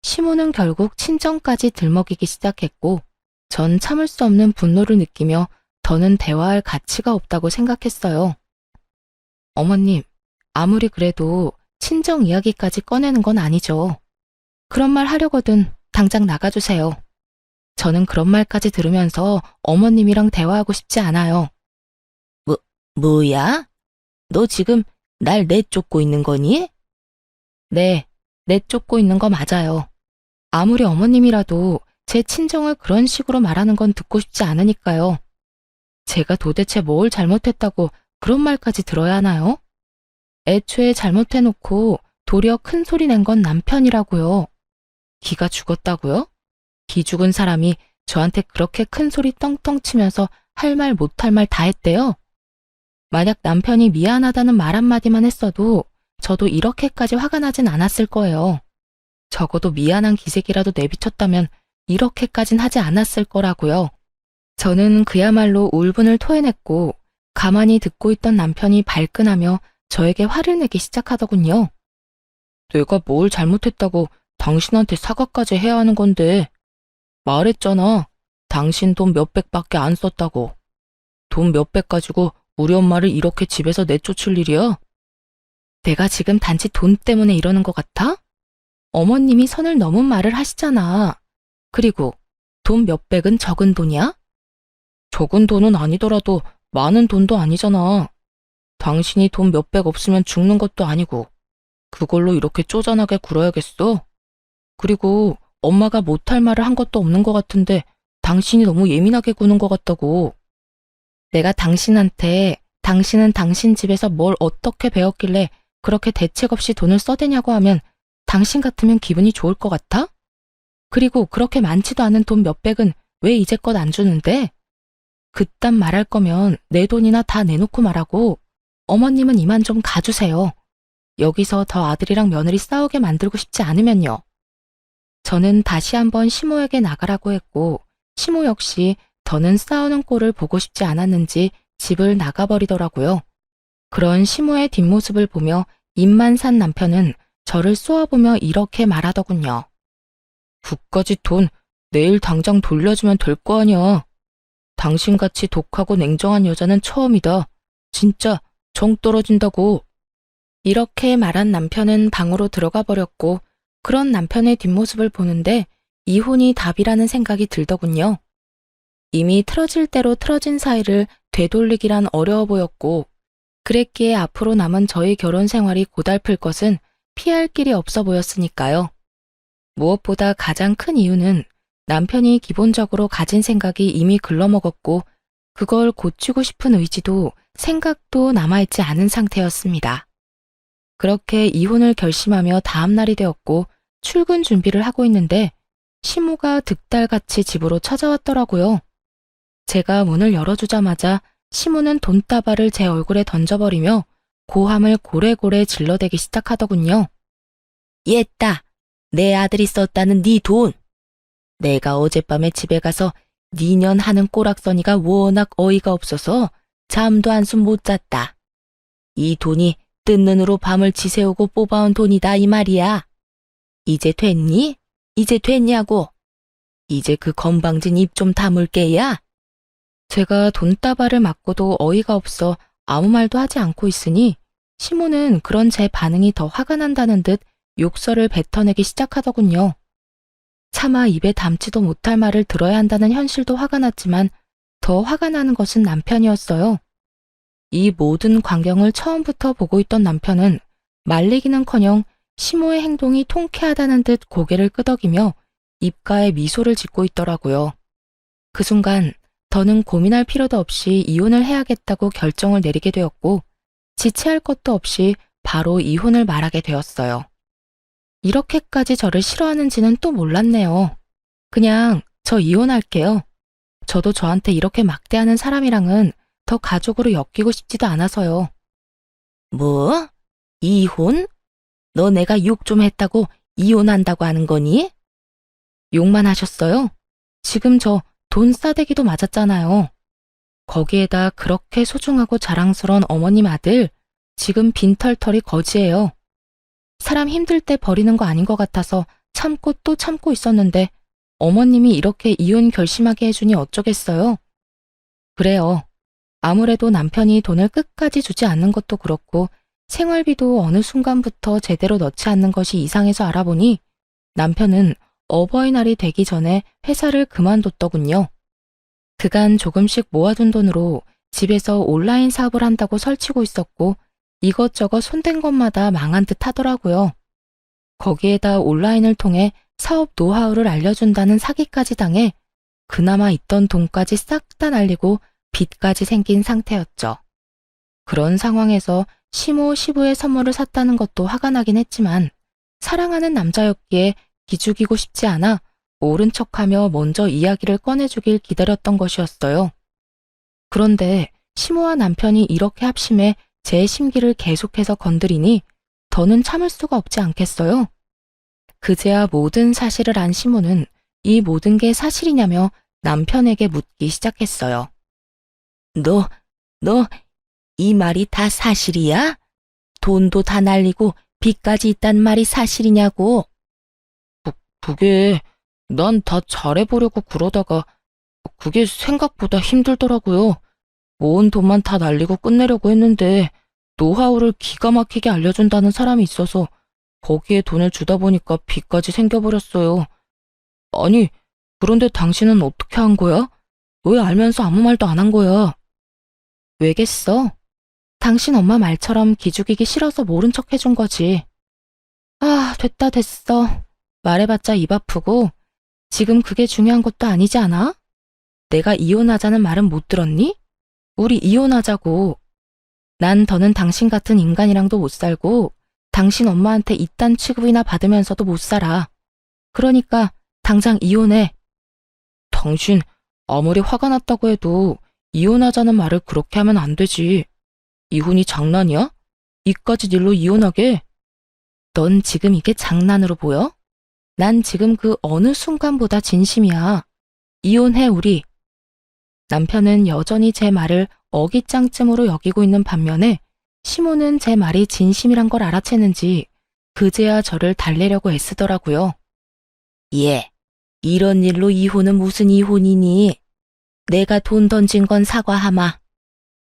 시모는 결국 친정까지 들먹이기 시작했고 전 참을 수 없는 분노를 느끼며 더는 대화할 가치가 없다고 생각했어요. 어머님, 아무리 그래도 친정 이야기까지 꺼내는 건 아니죠. 그런 말 하려거든 당장 나가주세요. 저는 그런 말까지 들으면서 어머님이랑 대화하고 싶지 않아요. 뭐야? 너 지금 날 내쫓고 있는 거니? 네, 내쫓고 있는 거 맞아요. 아무리 어머님이라도 제 친정을 그런 식으로 말하는 건 듣고 싶지 않으니까요. 제가 도대체 뭘 잘못했다고 그런 말까지 들어야 하나요? 애초에 잘못해놓고 도리어 큰 소리 낸 건 남편이라고요. 기가 죽었다고요? 기 죽은 사람이 저한테 그렇게 큰 소리 떵떵 치면서 할 말 못할 말 다 했대요. 만약 남편이 미안하다는 말 한마디만 했어도 저도 이렇게까지 화가 나진 않았을 거예요. 적어도 미안한 기색이라도 내비쳤다면 이렇게까진 하지 않았을 거라고요. 저는 그야말로 울분을 토해냈고 가만히 듣고 있던 남편이 발끈하며 저에게 화를 내기 시작하더군요. 내가 뭘 잘못했다고 당신한테 사과까지 해야 하는 건데. 말했잖아. 당신 돈 몇백밖에 안 썼다고. 돈 몇백 가지고 우리 엄마를 이렇게 집에서 내쫓을 일이야? 내가 지금 단지 돈 때문에 이러는 것 같아? 어머님이 선을 넘은 말을 하시잖아. 그리고 돈 몇백은 적은 돈이야? 적은 돈은 아니더라도 많은 돈도 아니잖아. 당신이 돈 몇백 없으면 죽는 것도 아니고 그걸로 이렇게 쪼잔하게 굴어야겠어? 그리고 엄마가 못할 말을 한 것도 없는 것 같은데 당신이 너무 예민하게 구는 것 같다고. 내가 당신한테 당신은 당신 집에서 뭘 어떻게 배웠길래 그렇게 대책 없이 돈을 써대냐고 하면 당신 같으면 기분이 좋을 것 같아? 그리고 그렇게 많지도 않은 돈 몇백은 왜 이제껏 안 주는데? 그딴 말할 거면 내 돈이나 다 내놓고 말하고 어머님은 이만 좀 가주세요. 여기서 더 아들이랑 며느리 싸우게 만들고 싶지 않으면요. 저는 다시 한번 시모에게 나가라고 했고 시모 역시 더는 싸우는 꼴을 보고 싶지 않았는지 집을 나가버리더라고요. 그런 시모의 뒷모습을 보며 입만 산 남편은 저를 쏘아보며 이렇게 말하더군요. 그까짓 돈 내일 당장 돌려주면 될 거 아니야. 당신같이 독하고 냉정한 여자는 처음이다. 진짜 정 떨어진다고. 이렇게 말한 남편은 방으로 들어가 버렸고 그런 남편의 뒷모습을 보는데 이혼이 답이라는 생각이 들더군요. 이미 틀어질 대로 틀어진 사이를 되돌리기란 어려워 보였고 그랬기에 앞으로 남은 저희 결혼 생활이 고달플 것은 피할 길이 없어 보였으니까요. 무엇보다 가장 큰 이유는 남편이 기본적으로 가진 생각이 이미 글러먹었고 그걸 고치고 싶은 의지도 생각도 남아있지 않은 상태였습니다. 그렇게 이혼을 결심하며 다음 날이 되었고 출근 준비를 하고 있는데 시모가 득달같이 집으로 찾아왔더라고요. 제가 문을 열어주자마자 시모는 돈다발을 제 얼굴에 던져버리며 고함을 고래고래 질러대기 시작하더군요. 얘따, 내 아들이 썼다는 네 돈. 내가 어젯밤에 집에 가서 니년 하는 꼬락서니가 워낙 어이가 없어서 잠도 한숨 못 잤다. 이 돈이 뜬 눈으로 밤을 지새우고 뽑아온 돈이다 이 말이야. 이제 됐니? 이제 됐냐고. 이제 그 건방진 입 좀 다물게야. 제가 돈다발을 맞고도 어이가 없어 아무 말도 하지 않고 있으니 시모는 그런 제 반응이 더 화가 난다는 듯 욕설을 뱉어내기 시작하더군요. 차마 입에 담지도 못할 말을 들어야 한다는 현실도 화가 났지만 더 화가 나는 것은 남편이었어요. 이 모든 광경을 처음부터 보고 있던 남편은 말리기는커녕 시모의 행동이 통쾌하다는 듯 고개를 끄덕이며 입가에 미소를 짓고 있더라고요. 그 순간 더는 고민할 필요도 없이 이혼을 해야겠다고 결정을 내리게 되었고 지체할 것도 없이 바로 이혼을 말하게 되었어요. 이렇게까지 저를 싫어하는지는 또 몰랐네요. 그냥 저 이혼할게요. 저도 저한테 이렇게 막대하는 사람이랑은 더 가족으로 엮이고 싶지도 않아서요. 뭐? 이혼? 너 내가 욕 좀 했다고 이혼한다고 하는 거니? 욕만 하셨어요? 지금 저 돈 싸대기도 맞았잖아요. 거기에다 그렇게 소중하고 자랑스러운 어머님 아들, 지금 빈털털이 거지예요. 사람 힘들 때 버리는 거 아닌 것 같아서 참고 또 참고 있었는데 어머님이 이렇게 이혼 결심하게 해주니 어쩌겠어요. 그래요. 아무래도 남편이 돈을 끝까지 주지 않는 것도 그렇고 생활비도 어느 순간부터 제대로 넣지 않는 것이 이상해서 알아보니 남편은 어버이날이 되기 전에 회사를 그만뒀더군요. 그간 조금씩 모아둔 돈으로 집에서 온라인 사업을 한다고 설치고 있었고 이것저것 손댄 것마다 망한 듯 하더라고요. 거기에다 온라인을 통해 사업 노하우를 알려준다는 사기까지 당해 그나마 있던 돈까지 싹 다 날리고 빚까지 생긴 상태였죠. 그런 상황에서 시모 시부의 선물을 샀다는 것도 화가 나긴 했지만 사랑하는 남자였기에 기죽이고 싶지 않아 모른 척하며 먼저 이야기를 꺼내주길 기다렸던 것이었어요. 그런데 시모와 남편이 이렇게 합심해 제 심기를 계속해서 건드리니 더는 참을 수가 없지 않겠어요. 그제야 모든 사실을 안 시모는 이 모든 게 사실이냐며 남편에게 묻기 시작했어요. 너, 이 말이 다 사실이야? 돈도 다 날리고 빚까지 있단 말이 사실이냐고. 그게 난 다 잘해보려고 그러다가 그게 생각보다 힘들더라고요. 모은 돈만 다 날리고 끝내려고 했는데 노하우를 기가 막히게 알려준다는 사람이 있어서 거기에 돈을 주다 보니까 빚까지 생겨버렸어요. 아니, 그런데 당신은 어떻게 한 거야? 왜 알면서 아무 말도 안 한 거야? 왜겠어? 당신 엄마 말처럼 기죽이기 싫어서 모른 척 해준 거지. 아, 됐다 됐어. 말해봤자 입 아프고 지금 그게 중요한 것도 아니지 않아? 내가 이혼하자는 말은 못 들었니? 우리 이혼하자고. 난 더는 당신 같은 인간이랑도 못 살고 당신 엄마한테 이딴 취급이나 받으면서도 못 살아. 그러니까 당장 이혼해. 당신 아무리 화가 났다고 해도 이혼하자는 말을 그렇게 하면 안 되지. 이혼이 장난이야? 이까짓 일로 이혼하게? 넌 지금 이게 장난으로 보여? 난 지금 그 어느 순간보다 진심이야. 이혼해 우리. 남편은 여전히 제 말을 어깃장쯤으로 여기고 있는 반면에 시모는 제 말이 진심이란 걸 알아채는지 그제야 저를 달래려고 애쓰더라고요. 예, 이런 일로 이혼은 무슨 이혼이니? 내가 돈 던진 건 사과하마.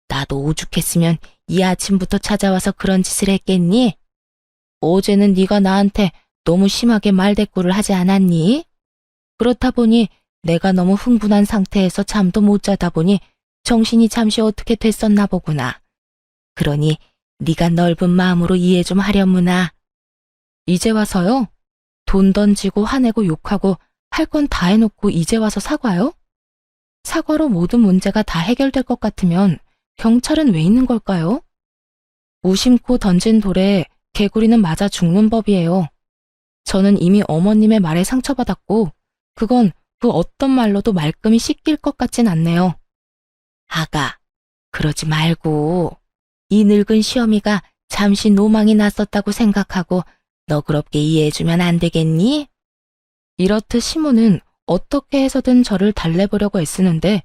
나도 오죽했으면 이 아침부터 찾아와서 그런 짓을 했겠니? 어제는 네가 나한테 너무 심하게 말대꾸를 하지 않았니? 그렇다 보니 내가 너무 흥분한 상태에서 잠도 못 자다 보니 정신이 잠시 어떻게 됐었나 보구나. 그러니 네가 넓은 마음으로 이해 좀 하려무나. 이제 와서요? 돈 던지고 화내고 욕하고 할 건 다 해놓고 이제 와서 사과요? 사과로 모든 문제가 다 해결될 것 같으면 경찰은 왜 있는 걸까요? 무심코 던진 돌에 개구리는 맞아 죽는 법이에요. 저는 이미 어머님의 말에 상처받았고 그건 그 어떤 말로도 말끔히 씻길 것 같진 않네요. 아가, 그러지 말고 이 늙은 시어미가 잠시 노망이 났었다고 생각하고 너그럽게 이해해주면 안 되겠니? 이렇듯 시모는 어떻게 해서든 저를 달래보려고 애쓰는데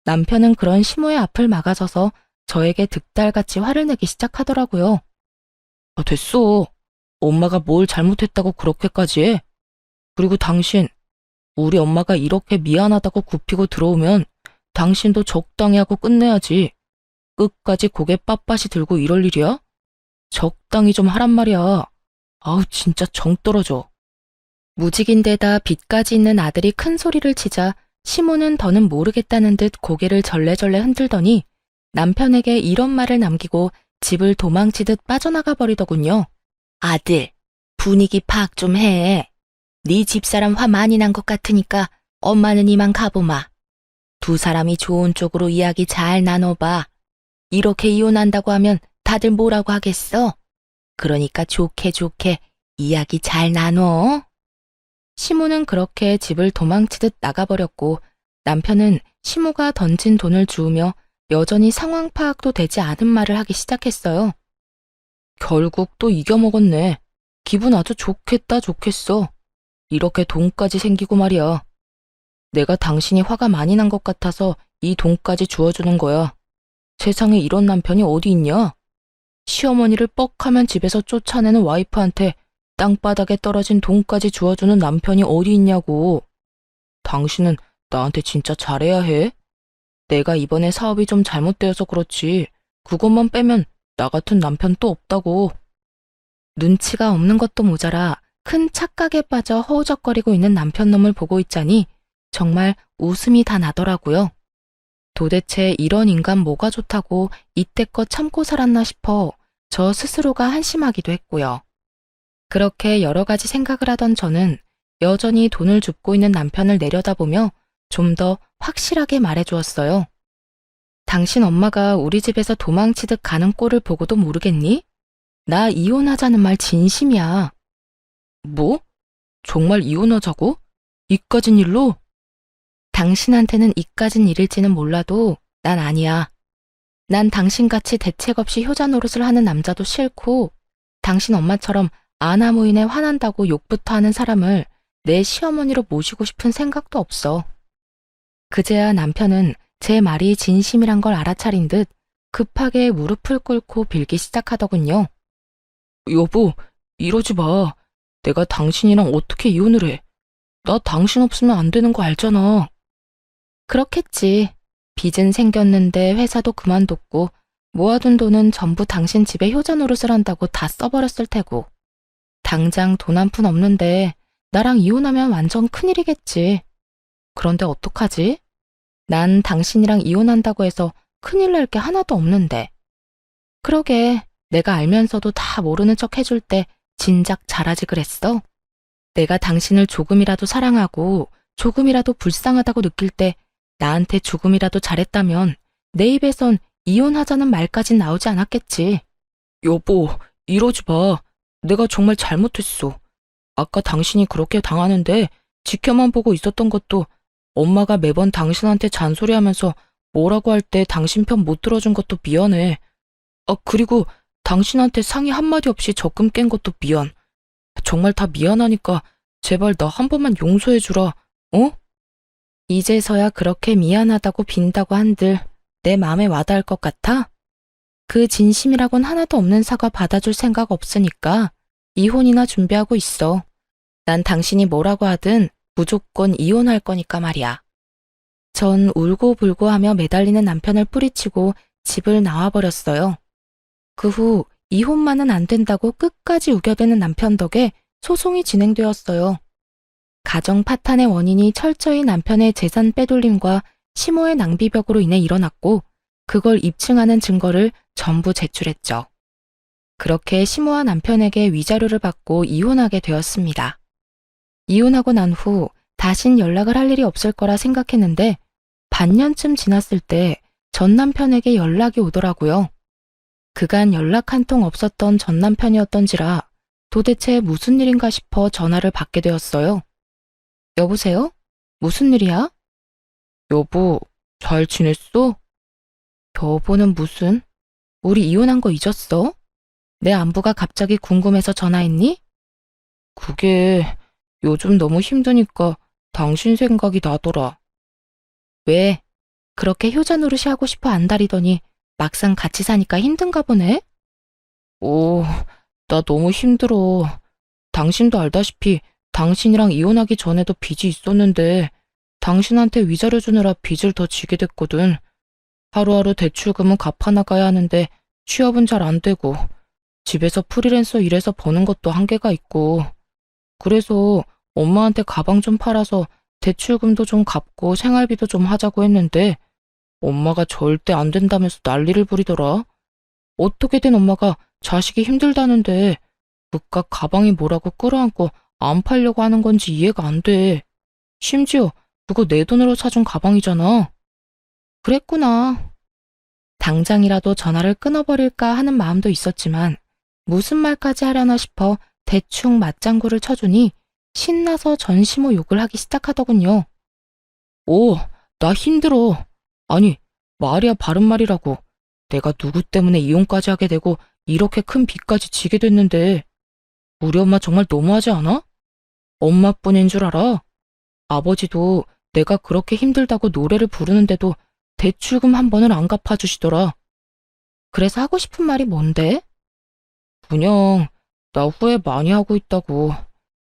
남편은 그런 시모의 앞을 막아서서 저에게 득달같이 화를 내기 시작하더라고요. 아, 됐어. 엄마가 뭘 잘못했다고 그렇게까지 해? 그리고 당신, 우리 엄마가 이렇게 미안하다고 굽히고 들어오면 당신도 적당히 하고 끝내야지. 끝까지 고개 빳빳이 들고 이럴 일이야? 적당히 좀 하란 말이야. 아우 진짜 정 떨어져. 무직인데다 빚까지 있는 아들이 큰 소리를 치자 시모는 더는 모르겠다는 듯 고개를 절레절레 흔들더니 남편에게 이런 말을 남기고 집을 도망치듯 빠져나가 버리더군요. 아들, 분위기 파악 좀 해. 네 집사람 화 많이 난 것 같으니까 엄마는 이만 가보마. 두 사람이 좋은 쪽으로 이야기 잘 나눠봐. 이렇게 이혼한다고 하면 다들 뭐라고 하겠어? 그러니까 좋게 좋게 이야기 잘 나눠. 시모는 그렇게 집을 도망치듯 나가버렸고 남편은 시모가 던진 돈을 주우며 여전히 상황 파악도 되지 않은 말을 하기 시작했어요. 결국 또 이겨먹었네. 기분 아주 좋겠다 좋겠어. 이렇게 돈까지 생기고 말이야. 내가 당신이 화가 많이 난 것 같아서 이 돈까지 주워주는 거야. 세상에 이런 남편이 어디 있냐? 시어머니를 뻑하면 집에서 쫓아내는 와이프한테 땅바닥에 떨어진 돈까지 주워주는 남편이 어디 있냐고. 당신은 나한테 진짜 잘해야 해. 내가 이번에 사업이 좀 잘못되어서 그렇지. 그것만 빼면 나 같은 남편 또 없다고. 눈치가 없는 것도 모자라 큰 착각에 빠져 허우적거리고 있는 남편 놈을 보고 있자니 정말 웃음이 다 나더라고요. 도대체 이런 인간 뭐가 좋다고 이때껏 참고 살았나 싶어 저 스스로가 한심하기도 했고요. 그렇게 여러 가지 생각을 하던 저는 여전히 돈을 줍고 있는 남편을 내려다보며 좀 더 확실하게 말해주었어요. 당신 엄마가 우리 집에서 도망치듯 가는 꼴을 보고도 모르겠니? 나 이혼하자는 말 진심이야. 뭐? 정말 이혼하자고? 이까진 일로? 당신한테는 이까진 일일지는 몰라도 난 아니야. 난 당신같이 대책 없이 효자 노릇을 하는 남자도 싫고 당신 엄마처럼 아나무인에 화난다고 욕부터 하는 사람을 내 시어머니로 모시고 싶은 생각도 없어. 그제야 남편은 제 말이 진심이란 걸 알아차린 듯 급하게 무릎을 꿇고 빌기 시작하더군요. 여보, 이러지 마. 내가 당신이랑 어떻게 이혼을 해. 나 당신 없으면 안 되는 거 알잖아. 그렇겠지. 빚은 생겼는데 회사도 그만뒀고 모아둔 돈은 전부 당신 집에 효자 노릇을 한다고 다 써버렸을 테고. 당장 돈 한 푼 없는데 나랑 이혼하면 완전 큰일이겠지. 그런데 어떡하지? 난 당신이랑 이혼한다고 해서 큰일 날 게 하나도 없는데. 그러게 내가 알면서도 다 모르는 척 해줄 때 진작 잘하지 그랬어. 내가 당신을 조금이라도 사랑하고 조금이라도 불쌍하다고 느낄 때 나한테 조금이라도 잘했다면 내 입에선 이혼하자는 말까진 나오지 않았겠지. 여보, 이러지 마. 내가 정말 잘못했어. 아까 당신이 그렇게 당하는데 지켜만 보고 있었던 것도 엄마가 매번 당신한테 잔소리하면서 뭐라고 할 때 당신 편 못 들어준 것도 미안해. 아, 그리고 당신한테 상의 한마디 없이 적금 깬 것도 미안. 정말 다 미안하니까 제발 나 한 번만 용서해주라. 어? 이제서야 그렇게 미안하다고 빈다고 한들 내 마음에 와닿을 것 같아? 그 진심이라곤 하나도 없는 사과 받아줄 생각 없으니까 이혼이나 준비하고 있어. 난 당신이 뭐라고 하든 무조건 이혼할 거니까 말이야. 전 울고불고 하며 매달리는 남편을 뿌리치고 집을 나와버렸어요. 그 후 이혼만은 안 된다고 끝까지 우겨대는 남편 덕에 소송이 진행되었어요. 가정 파탄의 원인이 철저히 남편의 재산 빼돌림과 시모의 낭비벽으로 인해 일어났고 그걸 입증하는 증거를 전부 제출했죠. 그렇게 시모와 남편에게 위자료를 받고 이혼하게 되었습니다. 이혼하고 난 후 다신 연락을 할 일이 없을 거라 생각했는데 반년쯤 지났을 때 전 남편에게 연락이 오더라고요. 그간 연락 한 통 없었던 전 남편이었던지라 도대체 무슨 일인가 싶어 전화를 받게 되었어요. 여보세요? 무슨 일이야? 여보, 잘 지냈어? 여보는 무슨? 우리 이혼한 거 잊었어? 내 안부가 갑자기 궁금해서 전화했니? 그게 요즘 너무 힘드니까 당신 생각이 나더라. 왜? 그렇게 효자 노릇이 하고 싶어 안달이더니 막상 같이 사니까 힘든가 보네? 오, 나 너무 힘들어. 당신도 알다시피 당신이랑 이혼하기 전에도 빚이 있었는데 당신한테 위자료 주느라 빚을 더 지게 됐거든. 하루하루 대출금은 갚아나가야 하는데 취업은 잘 안 되고 집에서 프리랜서 일해서 버는 것도 한계가 있고 그래서 엄마한테 가방 좀 팔아서 대출금도 좀 갚고 생활비도 좀 하자고 했는데 엄마가 절대 안 된다면서 난리를 부리더라. 어떻게 된 엄마가 자식이 힘들다는데 그깟 가방이 뭐라고 끌어안고 안 팔려고 하는 건지 이해가 안 돼. 심지어 그거 내 돈으로 사준 가방이잖아. 그랬구나. 당장이라도 전화를 끊어버릴까 하는 마음도 있었지만 무슨 말까지 하려나 싶어 대충 맞장구를 쳐주니 신나서 전시모 욕을 하기 시작하더군요. 오, 나 힘들어. 아니, 말이야 바른 말이라고. 내가 누구 때문에 이혼까지 하게 되고 이렇게 큰 빚까지 지게 됐는데 우리 엄마 정말 너무하지 않아? 엄마뿐인 줄 알아? 아버지도 내가 그렇게 힘들다고 노래를 부르는데도 대출금 한 번을 안 갚아주시더라. 그래서 하고 싶은 말이 뭔데? 그냥 나 후회 많이 하고 있다고.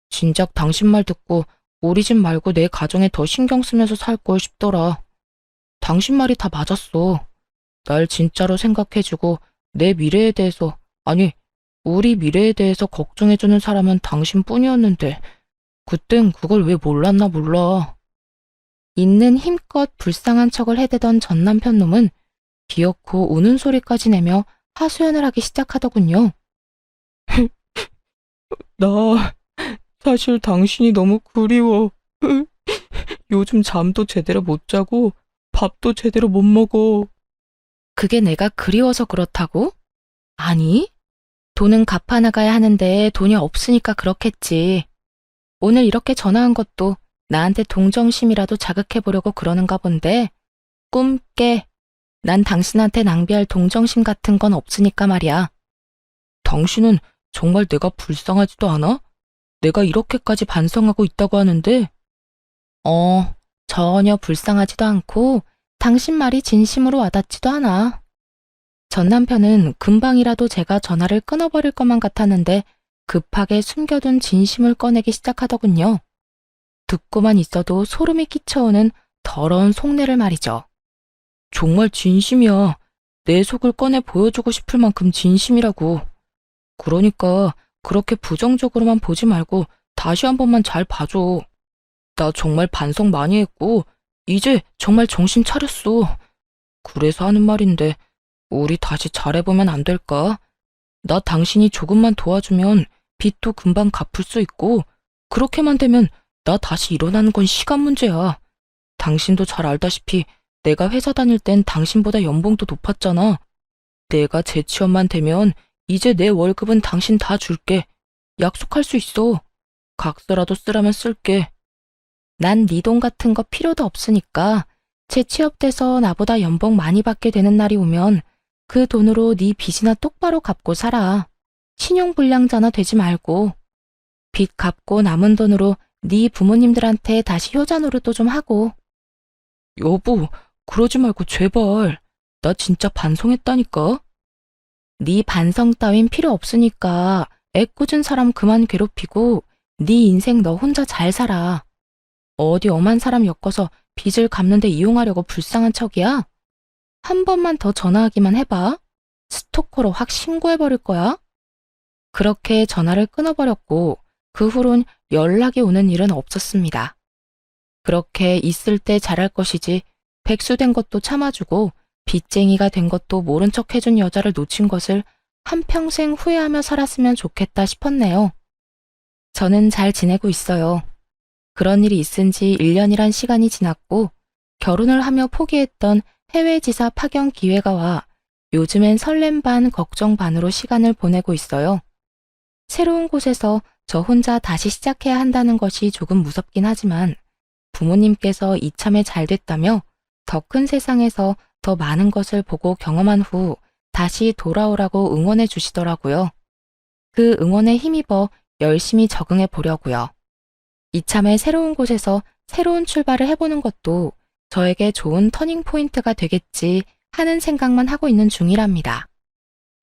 진작 당신 말 듣고 우리 집 말고 내 가정에 더 신경 쓰면서 살 걸 싶더라. 당신 말이 다 맞았어. 날 진짜로 생각해주고 내 미래에 대해서, 아니, 우리 미래에 대해서 걱정해주는 사람은 당신뿐이었는데 그땐 그걸 왜 몰랐나 몰라. 있는 힘껏 불쌍한 척을 해대던 전 남편 놈은 기어코 우는 소리까지 내며 하소연을 하기 시작하더군요. 나 사실 당신이 너무 그리워. 요즘 잠도 제대로 못 자고 밥도 제대로 못 먹어. 그게 내가 그리워서 그렇다고? 아니, 돈은 갚아나가야 하는데 돈이 없으니까 그렇겠지. 오늘 이렇게 전화한 것도 나한테 동정심이라도 자극해보려고 그러는가 본데 꿈 깨. 난 당신한테 낭비할 동정심 같은 건 없으니까 말이야. 당신은 정말 내가 불쌍하지도 않아? 내가 이렇게까지 반성하고 있다고 하는데? 전혀 불쌍하지도 않고 당신 말이 진심으로 와닿지도 않아. 전 남편은 금방이라도 제가 전화를 끊어버릴 것만 같았는데 급하게 숨겨둔 진심을 꺼내기 시작하더군요. 듣고만 있어도 소름이 끼쳐오는 더러운 속내를 말이죠. 정말 진심이야. 내 속을 꺼내 보여주고 싶을 만큼 진심이라고. 그러니까 그렇게 부정적으로만 보지 말고 다시 한 번만 잘 봐줘. 나 정말 반성 많이 했고 이제 정말 정신 차렸어. 그래서 하는 말인데 우리 다시 잘해보면 안 될까? 나 당신이 조금만 도와주면 빚도 금방 갚을 수 있고 그렇게만 되면 나 다시 일어나는 건 시간 문제야. 당신도 잘 알다시피 내가 회사 다닐 땐 당신보다 연봉도 높았잖아. 내가 재취업만 되면 이제 내 월급은 당신 다 줄게. 약속할 수 있어. 각서라도 쓰라면 쓸게. 난 네 돈 같은 거 필요도 없으니까 재취업돼서 나보다 연봉 많이 받게 되는 날이 오면 그 돈으로 네 빚이나 똑바로 갚고 살아. 신용불량자나 되지 말고. 빚 갚고 남은 돈으로 네 부모님들한테 다시 효자 노릇도 좀 하고. 여보, 그러지 말고 제발. 나 진짜 반성했다니까. 네 반성 따윈 필요 없으니까 애꿎은 사람 그만 괴롭히고 네 인생 너 혼자 잘 살아. 어디 엄한 사람 엮어서 빚을 갚는데 이용하려고 불쌍한 척이야? 한 번만 더 전화하기만 해봐. 스토커로 확 신고해버릴 거야. 그렇게 전화를 끊어버렸고 그 후론 연락이 오는 일은 없었습니다. 그렇게 있을 때 잘할 것이지 백수된 것도 참아주고 빚쟁이가 된 것도 모른 척 해준 여자를 놓친 것을 한평생 후회하며 살았으면 좋겠다 싶었네요. 저는 잘 지내고 있어요. 그런 일이 있은 지 1년이란 시간이 지났고 결혼을 하며 포기했던 해외 지사 파견 기회가 와 요즘엔 설렘 반 걱정 반으로 시간을 보내고 있어요. 새로운 곳에서 저 혼자 다시 시작해야 한다는 것이 조금 무섭긴 하지만 부모님께서 이참에 잘 됐다며 더 큰 세상에서 더 많은 것을 보고 경험한 후 다시 돌아오라고 응원해 주시더라고요. 그 응원에 힘입어 열심히 적응해 보려고요. 이참에 새로운 곳에서 새로운 출발을 해보는 것도 저에게 좋은 터닝 포인트가 되겠지 하는 생각만 하고 있는 중이랍니다.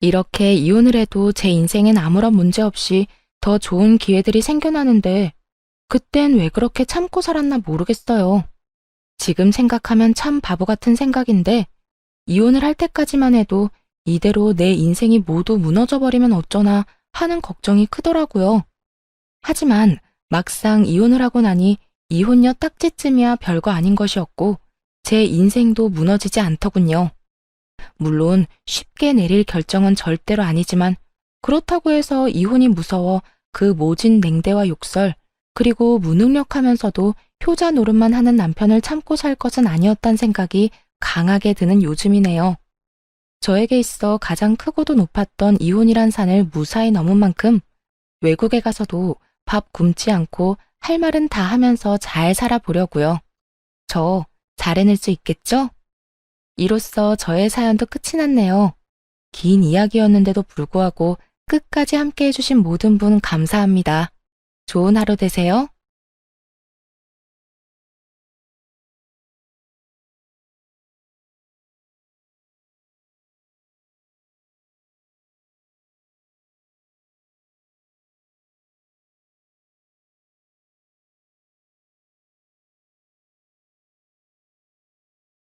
이렇게 이혼을 해도 제 인생엔 아무런 문제 없이 더 좋은 기회들이 생겨나는데 그땐 왜 그렇게 참고 살았나 모르겠어요. 지금 생각하면 참 바보 같은 생각인데 이혼을 할 때까지만 해도 이대로 내 인생이 모두 무너져버리면 어쩌나 하는 걱정이 크더라고요. 하지만 막상 이혼을 하고 나니 이혼녀 딱지쯤이야 별거 아닌 것이었고 제 인생도 무너지지 않더군요. 물론 쉽게 내릴 결정은 절대로 아니지만 그렇다고 해서 이혼이 무서워 그 모진 냉대와 욕설 그리고 무능력하면서도 효자 노릇만 하는 남편을 참고 살 것은 아니었단 생각이 강하게 드는 요즘이네요. 저에게 있어 가장 크고도 높았던 이혼이란 산을 무사히 넘은 만큼 외국에 가서도 밥 굶지 않고 할 말은 다 하면서 잘 살아보려고요. 저 잘 해낼 수 있겠죠? 이로써 저의 사연도 끝이 났네요. 긴 이야기였는데도 불구하고 끝까지 함께 해주신 모든 분 감사합니다. 좋은 하루 되세요.